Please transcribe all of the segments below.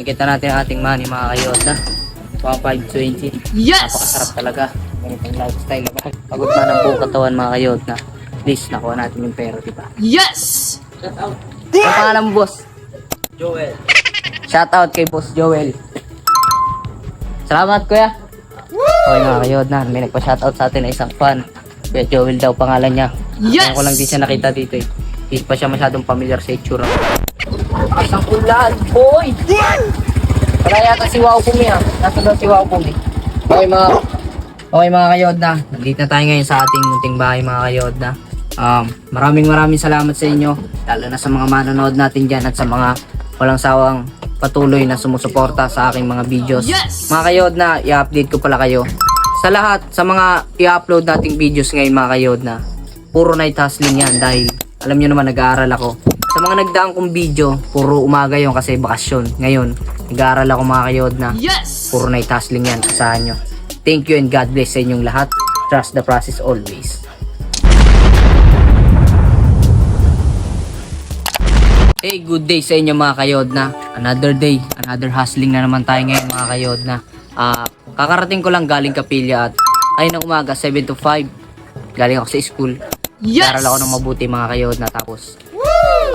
Nakita natin ang ating money mga kayota. 520. Yes! Napakasarap talaga. Ganitong lifestyle. Pagod na ng buong katawan mga kayota. Please, nakuha natin yung pera, diba? Yes! Shout out. Ang pangalan mo, boss? Joel. Shout out kay Boss Joel. Salamat, kuya. Okay mga kayota, may nagpa-shoutout sa atin na isang fan. Kuya Joel daw pangalan niya. Yes! Ngayon ko lang din siya nakita dito eh. Hindi pa siya masyadong familiar sa itsura. Asang ulan, boy! Wala yata si Wow Pumi ha. Nasa daw si Wow Pumi. Okay mga kayodna. Nandito na tayo ngayon sa ating munting bahay mga kayodna. Maraming salamat sa inyo. Lalo na sa mga manonood natin dyan at sa mga walang sawang patuloy na sumusuporta sa aking mga videos. Yes! Mga kayodna, i-update ko pala kayo. Sa lahat, sa mga i-upload nating videos ngayon mga kayodna, puro night hustling yan dahil alam nyo naman nag-aaral ako. Sa mga nagdaang kong video, puro umaga yon kasi bakasyon. Ngayon, nag-aaral ako mga kayodna. Yes! Puro night hustling yan, asahan nyo. Thank you and God bless sa inyong lahat. Trust the process always. Hey, good day sa inyo mga kayodna. Another day, another hustling na naman tayo ngayon mga kayodna. Kakarating ko lang galing Kapilya at ayun ng umaga 7 to 5. Galing ako sa school. Yes! Nag-aral ako ng mabuti mga kayodna. Tapos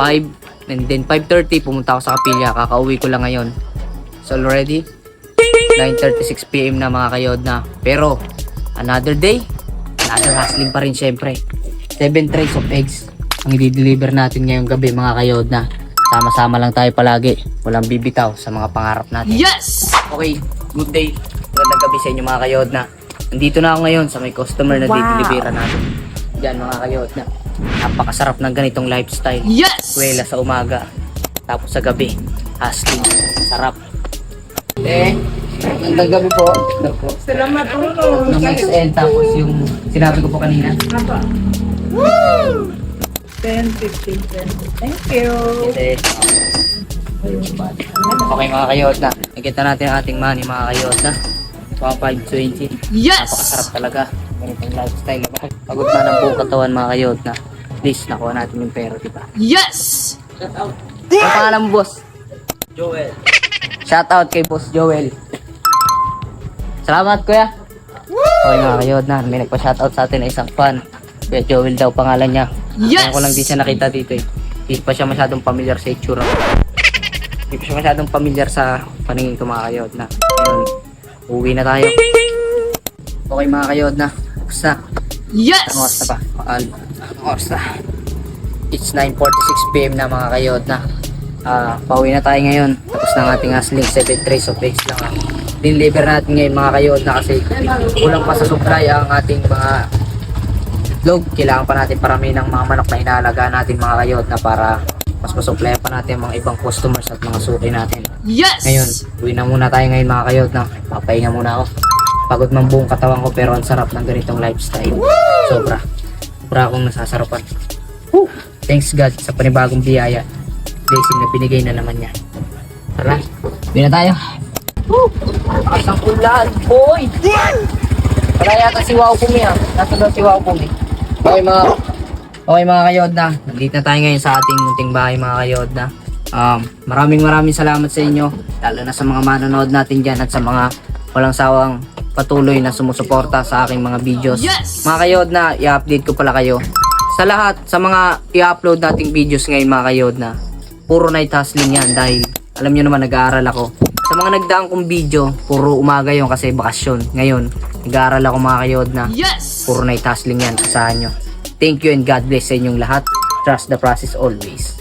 5 and then 5:30 pumunta ako sa Kapilya. Kakauwi ko lang ngayon. So already 9:36 PM na mga kayodna. Pero another day, another hustling pa rin syempre. 7 trays of eggs ang i-deliver natin ngayong gabi mga kayodna. Sama-sama lang tayo palagi. Walang bibitaw sa mga pangarap natin. Yes! Okay, good day. Magandang gabi sa inyo mga kayodna. Nandito na ako ngayon sa may customer na di-deliveran natin. Diyan mga kayodna. Napakasarap ng ganitong lifestyle. Yes! Kwela sa umaga. Tapos sa gabi, hustling. Sarap. Magandang gabi po. Salamat po. Ng XL tapos yung sinabi ko po kanina. Papa. Woo! 10, 15, 20. Thank you. Okay mga kayodna. Nakita natin ang ating money mga kayodna. 520. Yes! Napakasarap talaga. Ganitong lifestyle. Pagod na ng buong katawan mga kayodna. Please, nakuha natin yung pera, diba? Yes! Shout out. Ang pangalan mo, boss? Joel. Shout out kay Boss Joel. Salamat, kuya. Okay mga kayodna, may nagpa-shoutout sa atin na isang fan. Kuya Joel daw pangalan niya. Yes! Ngayon ko lang din siya nakita dito eh. Hindi pa siya masyadong familiar sa itsura. Hindi pa siya masyadong familiar sa paningin ko mga kayodna. Ngayon, uwi na tayo. Okay mga kayodna, basta. Yes! Anong oras na ba? Anong oras na? It's 9:46 PM na mga kayodna. Pauwi na tayo ngayon. Tapos na ang ating hustling. 7 trays of eggs lang ang deliver natin ngayon mga kayodna kasi kulang pa sa supply ang ating mga itlog. Kailangan pa natin parami ng mga manok na inaalagaan natin mga kayodna para mas masupply pa natin mga ibang customers at mga suki natin. Yes! Ngayon, uwi na muna tayo ngayon mga kayodna. Papahinga muna ako. Pagod ng buong katawan ko pero ang sarap ng ganitong lifestyle. Sobra akong nasasarapan. Woo! Thanks God sa panibagong biyaya. Blessing na binigay na naman niya. Tara, uwi na tayo. Woo! Asang ulan, boy! Wala yata si Wow Pumi ha. Nasa daw si Wow Pumi. Okay mga kayodna. Nandito na tayo ngayon sa ating munting bahay mga kayodna. Maraming salamat sa inyo. Lalo na sa mga manonood natin dyan at sa mga walang sawang patuloy na sumusuporta sa aking mga videos. Yes! Mga kayodna, i-update ko pala kayo. Sa lahat, sa mga i-upload nating videos ngayon mga kayodna, puro night hustling yan dahil alam nyo naman nag-aaral ako. Sa mga nagdaang kong video, puro umaga yon kasi bakasyon. Ngayon, nag-aaral ako mga kayodna. Yes! Puro night hustling yan, asahan nyo. Thank you and God bless sa inyong lahat. Trust the process always.